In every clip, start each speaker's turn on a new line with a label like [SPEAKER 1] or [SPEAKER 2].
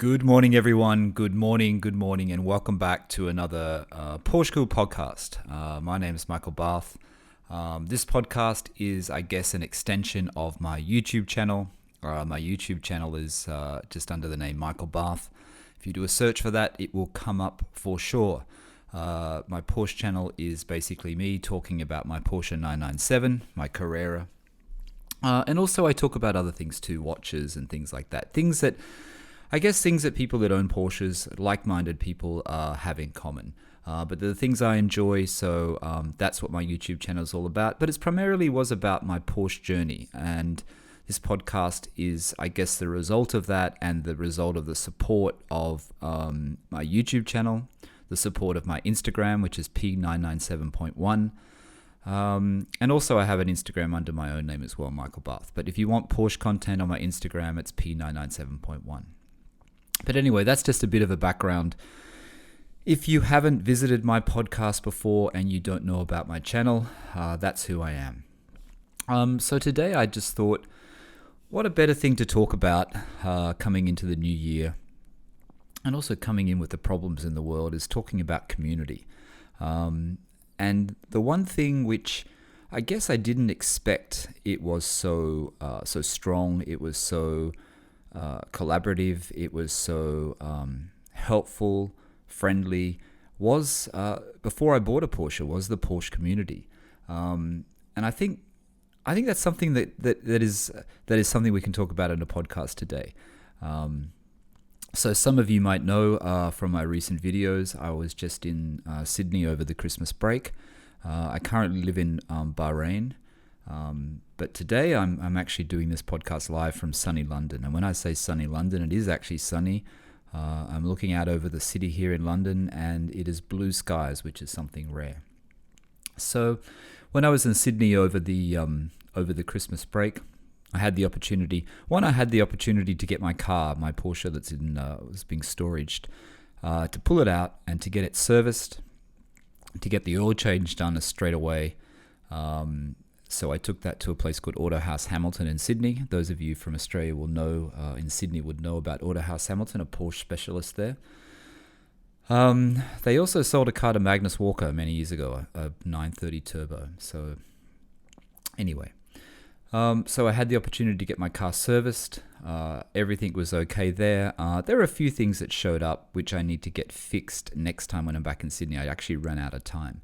[SPEAKER 1] Good morning, everyone. Good morning, and welcome back to another PorscheCooled Podcast. My name is Michael Barth. This podcast is, I guess, an extension of my YouTube channel. My YouTube channel is just under the name Michael Barth. If you do a search for that, it will come up for sure. My Porsche channel is basically me talking about my Porsche 997, my Carrera. And also I talk about other things too, watches and things like that. Things that people that own Porsches, like-minded people, have in common. But they're the things I enjoy, so that's what my YouTube channel is all about. But it primarily was about my Porsche journey. And this podcast is, I guess, the result of that and the result of the support of my YouTube channel, the support of my Instagram, which is P997.1. And also I have an Instagram under my own name as well, Michael Barth. But if you want Porsche content on my Instagram, it's P997.1. But anyway, that's just a bit of a background. If you haven't visited my podcast before and you don't know about my channel, that's who I am. So today I just thought, what a better thing to talk about coming into the new year and also coming in with the problems in the world is talking about community. And the one thing which I guess I didn't expect it was so strong, it was so collaborative, it was so helpful, friendly, was before I bought a Porsche, was the Porsche community. And I think that's something that is something we can talk about in a podcast today. So some of you might know from my recent videos, I was just in Sydney over the Christmas break. I currently live in Bahrain. But today I'm actually doing this podcast live from sunny London. And when I say sunny London, it is actually sunny. I'm looking out over the city here in London and it is blue skies, which is something rare. So when I was in Sydney over the Christmas break, I had the opportunity to get my car, my Porsche that's was being storaged, to pull it out and to get it serviced, to get the oil change done straight away. So I took that to a place called Autohouse Hamilton in Sydney. Those of you from Australia will know, in Sydney would know about Autohouse Hamilton, a Porsche specialist there. They also sold a car to Magnus Walker many years ago, a 930 Turbo. So anyway, so I had the opportunity to get my car serviced. Everything was okay there. There are a few things that showed up which I need to get fixed next time when I'm back in Sydney. I actually ran out of time.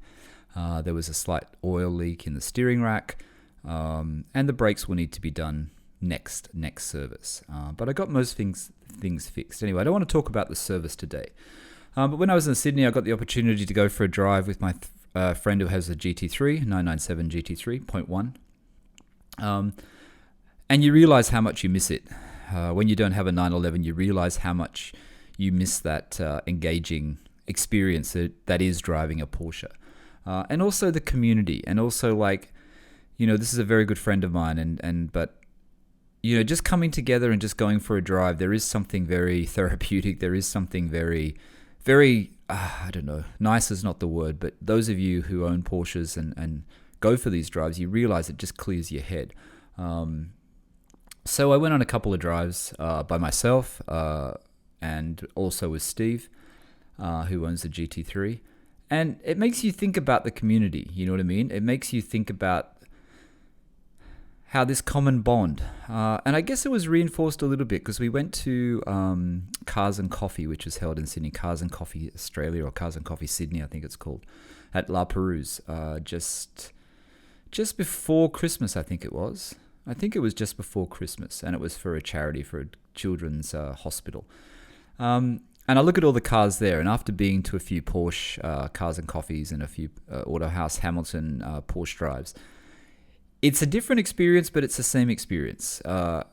[SPEAKER 1] There was a slight oil leak in the steering rack, and the brakes will need to be done next service. But I got most things fixed. Anyway, I don't want to talk about the service today. But when I was in Sydney, I got the opportunity to go for a drive with my friend who has a GT3, 997 GT3 0.1. And you realize how much you miss it. When you don't have a 911, you realize how much you miss that engaging experience that is driving a Porsche. And also the community, and also this is a very good friend of mine, but just coming together and just going for a drive, there is something very therapeutic. There is something very, very, I don't know, nice is not the word, but those of you who own Porsches and go for these drives, you realize it just clears your head. So I went on a couple of drives by myself and also with Steve, who owns the GT3. And it makes you think about the community, you know what I mean? It makes you think about how this common bond, and I guess it was reinforced a little bit because we went to Cars and Coffee, which was held in Sydney, Cars and Coffee Australia, or Cars and Coffee Sydney, I think it's called, at La Perouse, just before Christmas, I think it was. I think it was just before Christmas, and it was for a charity, for a children's hospital. And I look at all the cars there, and after being to a few Porsche Cars and Coffees and a few Autohouse Hamilton Porsche drives, it's a different experience, but it's the same experience. The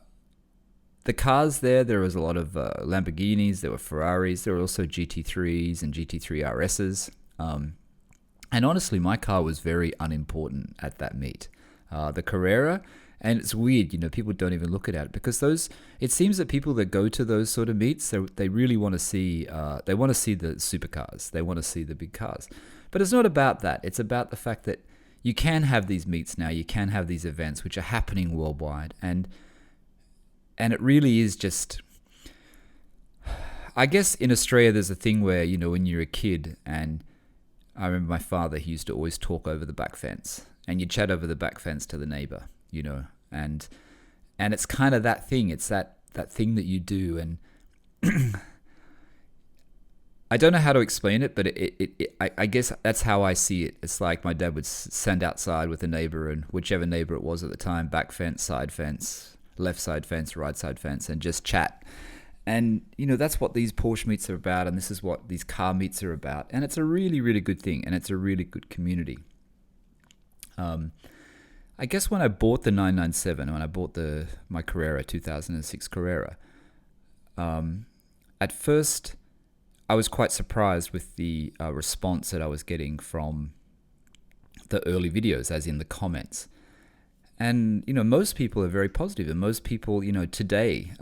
[SPEAKER 1] cars there was a lot of Lamborghinis, there were Ferraris, there were also GT3s and GT3 RSs. And honestly, my car was very unimportant at that meet. The Carrera, and it's weird, people don't even look at it because it seems that people that go to those sort of meets, they really want to see, the supercars, they want to see the big cars. But it's not about that. It's about the fact that you can have these meets now, you can have these events which are happening worldwide, and it really is just, I guess in Australia, there's a thing where, when you're a kid, and I remember my father, he used to always talk over the back fence, and you chat over the back fence to the neighbor, and it's kind of that thing. It's that thing that you do. And I don't know how to explain it, but I guess that's how I see it. It's like my dad would stand outside with a neighbor, and whichever neighbor it was at the time, back fence, side fence, left side fence, right side fence, and just chat. And, that's what these Porsche meets are about, and this is what these car meets are about. And it's a really, really good thing, and it's a really good community. I guess when I bought the 997, when I bought my Carrera, 2006 Carrera, at first I was quite surprised with the response that I was getting from the early videos, as in the comments. And, most people are very positive, and most people, today,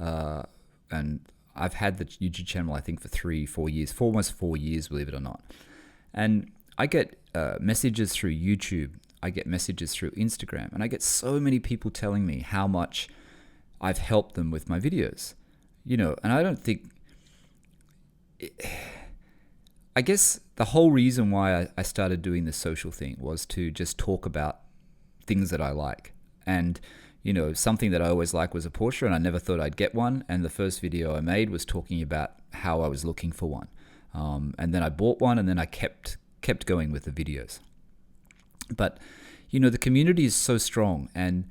[SPEAKER 1] and I've had the YouTube channel, I think, for 3-4 years, for almost 4 years, believe it or not. And I get messages through YouTube, I get messages through Instagram, and I get so many people telling me how much I've helped them with my videos, and I don't think... I guess the whole reason why I started doing this social thing was to just talk about things that I like. And, something that I always liked was a Porsche, and I never thought I'd get one. And the first video I made was talking about how I was looking for one. And then I bought one, and then I kept going with the videos. But, the community is so strong, and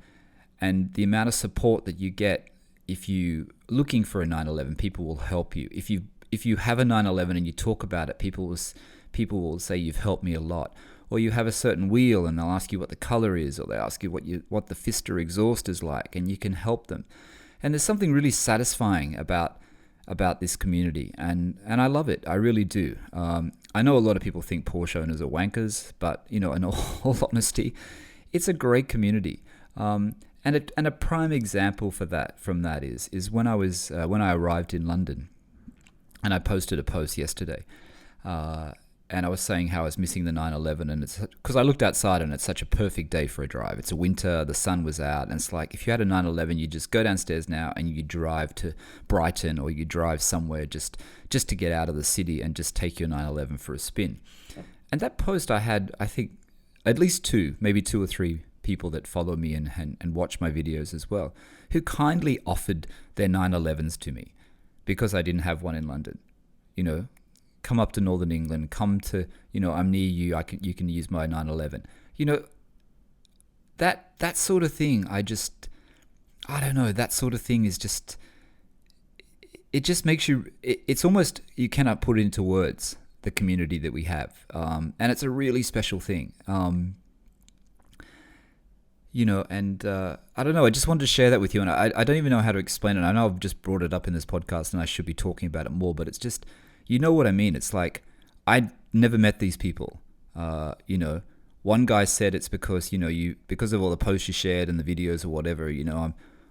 [SPEAKER 1] the amount of support that you get if you looking for a 911, people will help you. If you have a 911 and you talk about it, people will say you've helped me a lot. Or you have a certain wheel and they'll ask you what the color is, or they ask you what the Fister exhaust is like, and you can help them. And there's something really satisfying about this community, and I love it. I really do. I know a lot of people think Porsche owners are wankers, but in all honesty, it's a great community. And a prime example from that is when I arrived in London. And I posted a post yesterday, and I was saying how I was missing the 911, and it's because I looked outside and it's such a perfect day for a drive. It's a winter, the sun was out, and it's like if you had a 911, you just go downstairs now and you drive to Brighton, or you drive somewhere just to get out of the city and just take your 911 for a spin. And that post I had, I think, at least maybe two or three people that follow me and watch my videos as well, who kindly offered their 911s to me. Because I didn't have one in London, come up to Northern England, come to, I'm near you, you can use my 911. That sort of thing, I don't know, that sort of thing is just, it just makes you, it's almost, you cannot put it into words, the community that we have. And it's a really special thing. I don't know, I just wanted to share that with you, and I don't even know how to explain it. I know I've just brought it up in this podcast, and I should be talking about it more, but it's just, what I mean. It's like, I never met these people. One guy said it's because, because of all the posts you shared and the videos or whatever,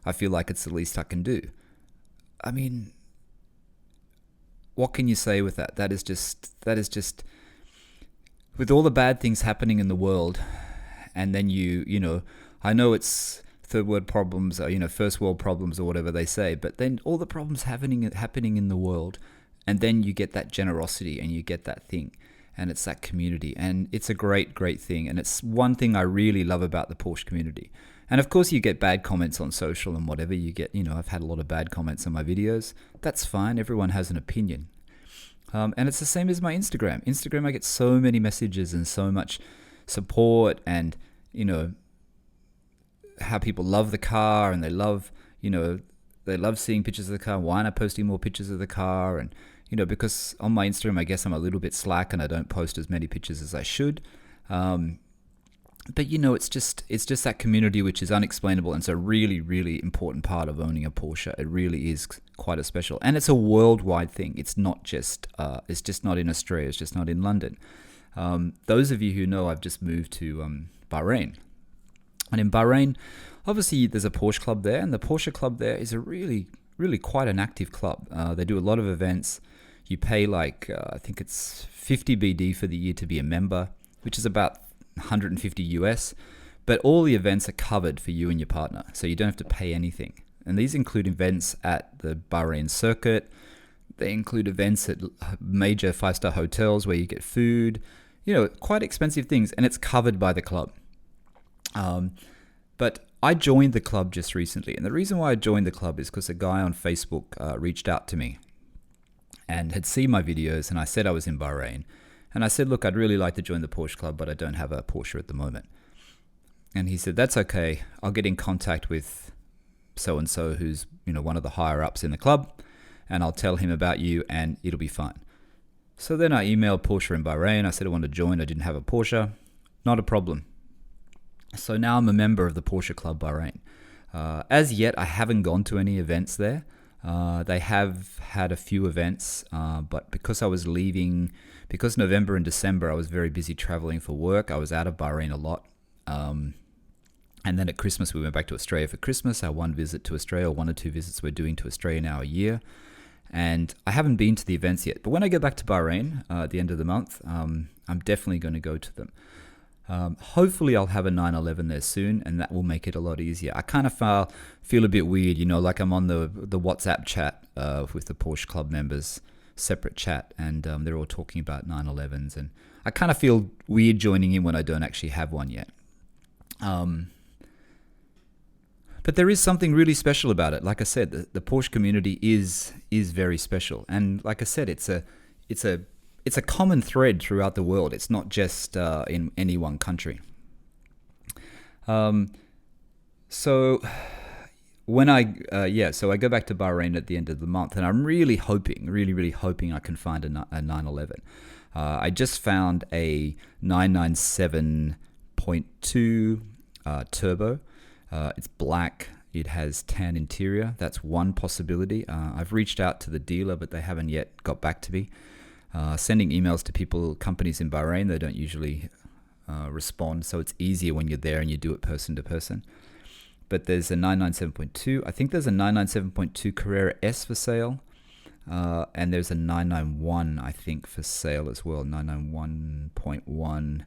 [SPEAKER 1] I feel like it's the least I can do. I mean, what can you say with that? That is just, with all the bad things happening in the world, and then I know it's third world problems, first world problems or whatever they say, but then all the problems happening in the world, and then you get that generosity and you get that thing, and it's that community, and it's a great, great thing. And it's one thing I really love about the Porsche community. And of course you get bad comments on social and whatever you get, I've had a lot of bad comments on my videos. That's fine. Everyone has an opinion. And it's the same as my Instagram. I get so many messages and so much support, and, how people love the car, and they love seeing pictures of the car. Why am I posting more pictures of the car? And, because on my Instagram, I guess I'm a little bit slack and I don't post as many pictures as I should. But, it's just that community which is unexplainable, and it's a really, really important part of owning a Porsche. It really is quite a special, and it's a worldwide thing. It's not just, it's just not in Australia. It's just not in London. Those of you who know, I've just moved to Bahrain. And in Bahrain, obviously there's a Porsche club there, and the Porsche club there is a really, really quite an active club. They do a lot of events. You pay I think it's 50 BD for the year to be a member, which is about 150 US. But all the events are covered for you and your partner, so you don't have to pay anything. And these include events at the Bahrain circuit. They include events at major 5-star hotels where you get food, quite expensive things, and it's covered by the club. But I joined the club just recently, and the reason why I joined the club is because a guy on Facebook reached out to me and had seen my videos, and I said I was in Bahrain. And I said, look, I'd really like to join the Porsche club, but I don't have a Porsche at the moment. And he said, that's okay. I'll get in contact with so-and-so who's, one of the higher ups in the club, and I'll tell him about you and it'll be fine. So then I emailed Porsche in Bahrain. I said I wanted to join. I didn't have a Porsche. Not a problem. So now I'm a member of the Porsche Club Bahrain. As yet, I haven't gone to any events there. They have had a few events, but because I was leaving, because November and December I was very busy traveling for work, I was out of Bahrain a lot. And then at Christmas, we went back to Australia for Christmas. Our one visit to Australia, 1 or 2 visits we're doing to Australia now a year. And I haven't been to the events yet. But when I go back to Bahrain at the end of the month, I'm definitely going to go to them. Hopefully I'll have a 911 there soon, and that will make it a lot easier. I kind of feel a bit weird, like I'm on the WhatsApp chat with the Porsche Club members, separate chat, and they're all talking about 911s, and I kind of feel weird joining in when I don't actually have one yet. But there is something really special about it. Like I said, the Porsche community is very special, and like I said, it's a common thread throughout the world. It's not just in any one country. So when I go back to Bahrain at the end of the month, and I'm really hoping I can find a 911. I just found a 997.2 turbo. It's black. It has tan interior. That's one possibility. I've reached out to the dealer, but they haven't yet got back to me. Sending emails to companies in Bahrain, they don't usually respond, so it's easier when you're there and you do it person to person. But there's a 997.2. I think there's a 997.2 Carrera S for sale, and there's a 991, I think, for sale as well, 991.1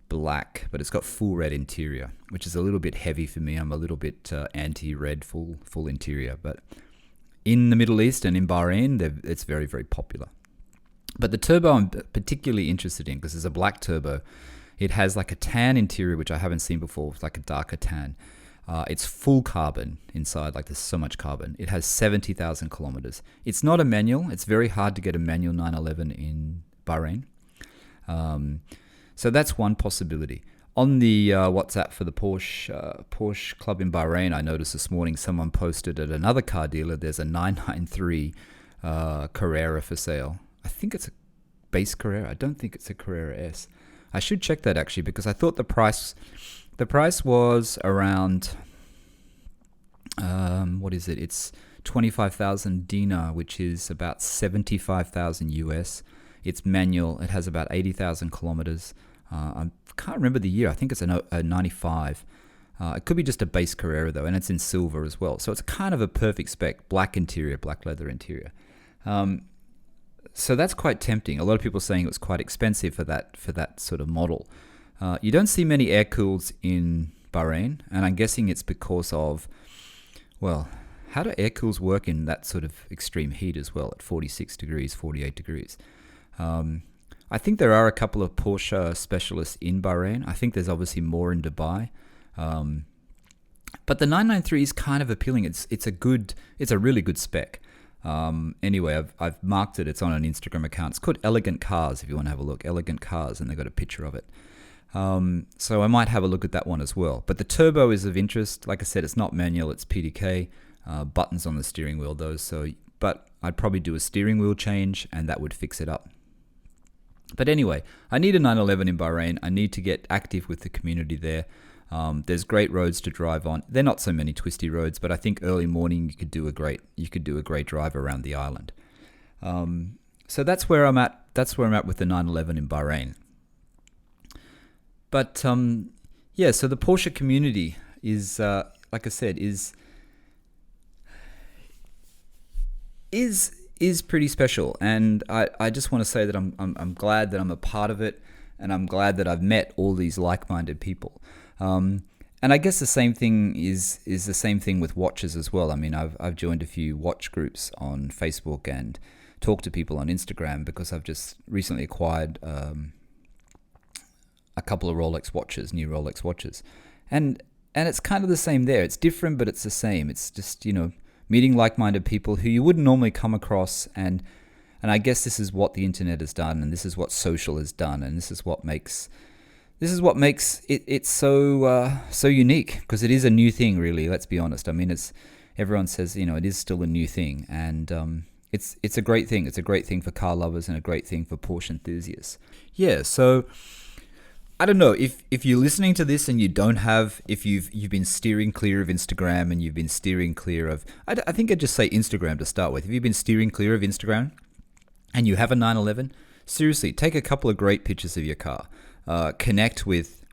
[SPEAKER 1] black, but it's got full red interior, which is a little bit heavy for me. I'm a little bit anti-red full interior, but in the Middle East and in Bahrain, it's very, very popular. But the turbo I'm particularly interested in because it's a black turbo. It has like a tan interior, which I haven't seen before, like a darker tan. It's full carbon inside, like there's so much carbon. It has 70,000 kilometers. It's not a manual. It's very hard to get a manual 911 in Bahrain. So that's one possibility. On the WhatsApp for the Porsche Club in Bahrain, I noticed this morning someone posted at another car dealer, there's a 993 Carrera for sale. I think it's a base Carrera. I don't think it's a Carrera S. I should check that actually, because I thought the price was around, what is it? It's 25,000 dinar, which is about 75,000 US. It's manual. It has about 80,000 kilometers. I can't remember the year. I think it's a 95. It could be just a base Carrera though, and it's in silver as well. So it's kind of a perfect spec, black interior, black leather interior. So that's quite tempting. A lot of people are saying it was quite expensive for that sort of model. You don't see many air-cooleds in Bahrain, and I'm guessing it's because of, well, how do air-cools work in that sort of extreme heat as well, at 46 degrees, 48 degrees? I think there are a couple of Porsche specialists in Bahrain. I think there's obviously more in Dubai. But the 993 is kind of appealing. It's a really good spec. Anyway, I've marked it. It's on an Instagram account. It's called Elegant Cars if you want to have a look. Elegant Cars, and they've got a picture of it. So I might have a look at that one as well. But the turbo is of interest. Like I said, it's not manual, it's PDK. Buttons on the steering wheel though. But I'd probably do a steering wheel change and that would fix it up. But anyway, I need a 911 in Bahrain. I need to get active with the community there. There's great roads to drive on. They're not so many twisty roads, but I think early morning you could do a great drive around the island. So that's where I'm at. That's where I'm at with the 911 in Bahrain. But so the Porsche community is, like I said, is pretty special, and I just want to say that I'm glad that I'm a part of it, and I'm glad that I've met all these like-minded people. And I guess the same thing is the same thing with watches as well. I mean, I've joined a few watch groups on Facebook, and talk to people on Instagram because I've just recently acquired a couple of Rolex watches, new Rolex watches. And it's kind of the same there. It's different, but it's the same. It's just, meeting like-minded people who you wouldn't normally come across. And I guess this is what the internet has done, and this is what social has done, and this is what makes it so unique, because it is a new thing, really. Let's be honest. I mean, everyone says, it is still a new thing, and it's a great thing. It's a great thing for car lovers and a great thing for Porsche enthusiasts. Yeah, so I don't know if you're listening to this and you don't have, if you've been steering clear of Instagram and you've been steering clear of, I think I'd just say Instagram to start with. If you've been steering clear of Instagram and you have a 911, seriously, take a couple of great pictures of your car. Connect with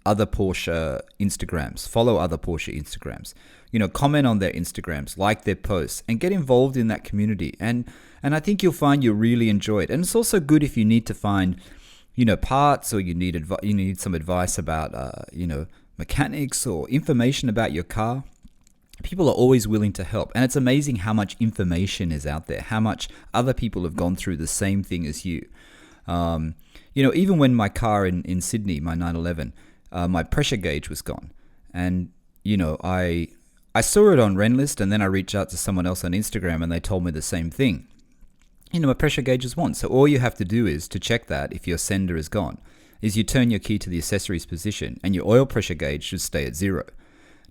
[SPEAKER 1] other Porsche Instagrams, follow other Porsche Instagrams, comment on their Instagrams, like their posts, and get involved in that community. And I think you'll find you'll really enjoy it. And it's also good if you need to find, parts, or you need some advice about, mechanics or information about your car. People are always willing to help. And it's amazing how much information is out there, how much other people have gone through the same thing as you. Even when my car in Sydney, my 911, my pressure gauge was gone. And, I saw it on Renlist, and then I reached out to someone else on Instagram and they told me the same thing. My pressure gauge is on. So all you have to do is to check that if your sender is gone, is you turn your key to the accessories position and your oil pressure gauge should stay at 0.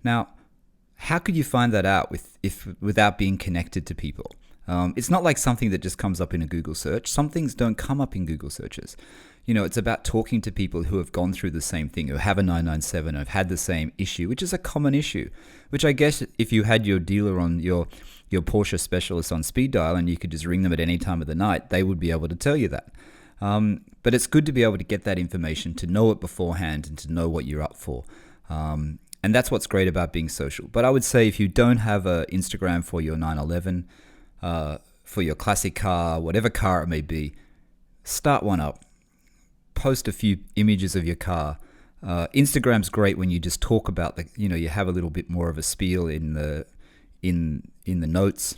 [SPEAKER 1] Now, how could you find that out without being connected to people? It's not like something that just comes up in a Google search. Some things don't come up in Google searches. It's about talking to people who have gone through the same thing, who have a 997, have had the same issue, which is a common issue, which I guess if you had your dealer on your Porsche specialist on speed dial and you could just ring them at any time of the night, they would be able to tell you that. But it's good to be able to get that information, to know it beforehand and to know what you're up for. And that's what's great about being social. But I would say if you don't have an Instagram for your 911, for your classic car, whatever car it may be, start one up. Post a few images of your car. Instagram's great when you just talk about you have a little bit more of a spiel in the notes,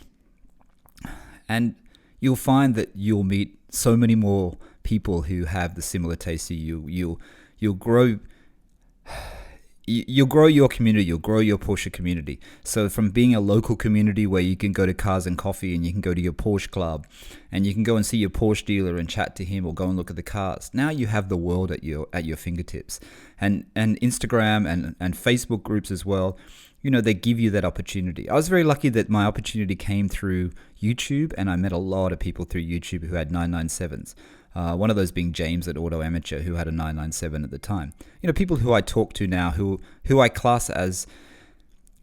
[SPEAKER 1] and you'll find that you'll meet so many more people who have the similar taste to you. You'll grow your community, you'll grow your Porsche community. So from being a local community where you can go to Cars and Coffee and you can go to your Porsche club and you can go and see your Porsche dealer and chat to him or go and look at the cars. Now you have the world at your fingertips. And Instagram and Facebook groups as well, they give you that opportunity. I was very lucky that my opportunity came through YouTube, and I met a lot of people through YouTube who had 997s. One of those being James at Auto Amateur, who had a 997 at the time. People who I talk to now, who I class as,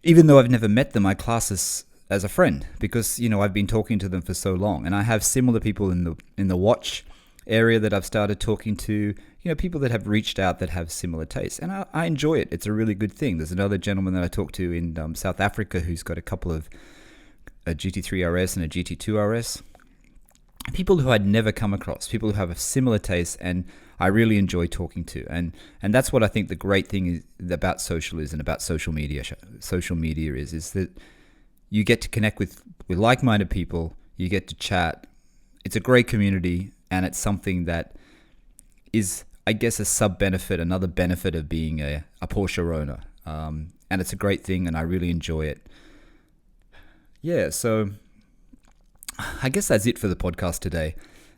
[SPEAKER 1] even though I've never met them, I class as a friend because I've been talking to them for so long, and I have similar people in the watch area that I've started talking to. People that have reached out that have similar tastes, and I enjoy it. It's a really good thing. There's another gentleman that I talked to in South Africa who's got a couple of a GT3 RS and a GT2 RS. People who I'd never come across, people who have a similar taste, and I really enjoy talking to. And that's what I think the great thing is about social is, and about social media is that you get to connect with like-minded people, you get to chat. It's a great community, and it's something that is, I guess, a sub-benefit, another benefit of being a Porsche owner. And it's a great thing, and I really enjoy it. Yeah, so I guess that's it for the podcast today.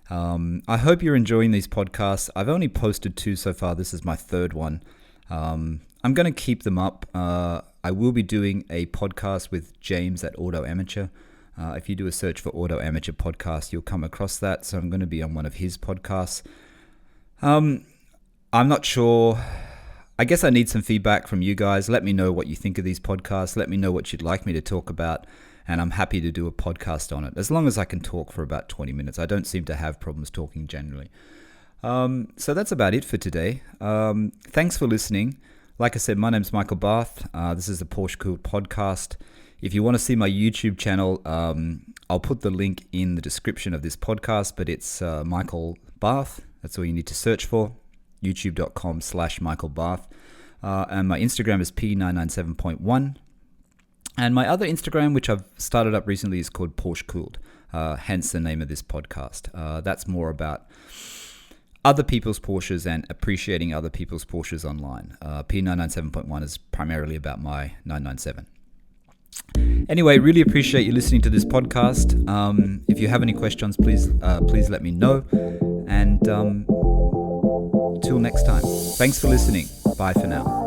[SPEAKER 1] I hope you're enjoying these podcasts. I've only posted 2 so far. This is my 3rd one. I'm going to keep them up. I will be doing a podcast with James at Auto Amateur. If you do a search for Auto Amateur Podcast, you'll come across that. So I'm going to be on one of his podcasts. I'm not sure. I guess I need some feedback from you guys. Let me know what you think of these podcasts. Let me know what you'd like me to talk about. And I'm happy to do a podcast on it, as long as I can talk for about 20 minutes. I don't seem to have problems talking generally. So that's about it for today. Thanks for listening. Like I said, my name's Michael Barth. This is the PorscheCooled Podcast. If you want to see my YouTube channel, I'll put the link in the description of this podcast, but it's Michael Barth. That's all you need to search for, youtube.com/Michael Barth. And my Instagram is P997.1. And my other Instagram, which I've started up recently, is called PorscheCooled. hence the name of this podcast. That's more about other people's Porsches and appreciating other people's Porsches online. P997.1 is primarily about my 997. Anyway, really appreciate you listening to this podcast. If you have any questions, please let me know. And till next time, thanks for listening. Bye for now.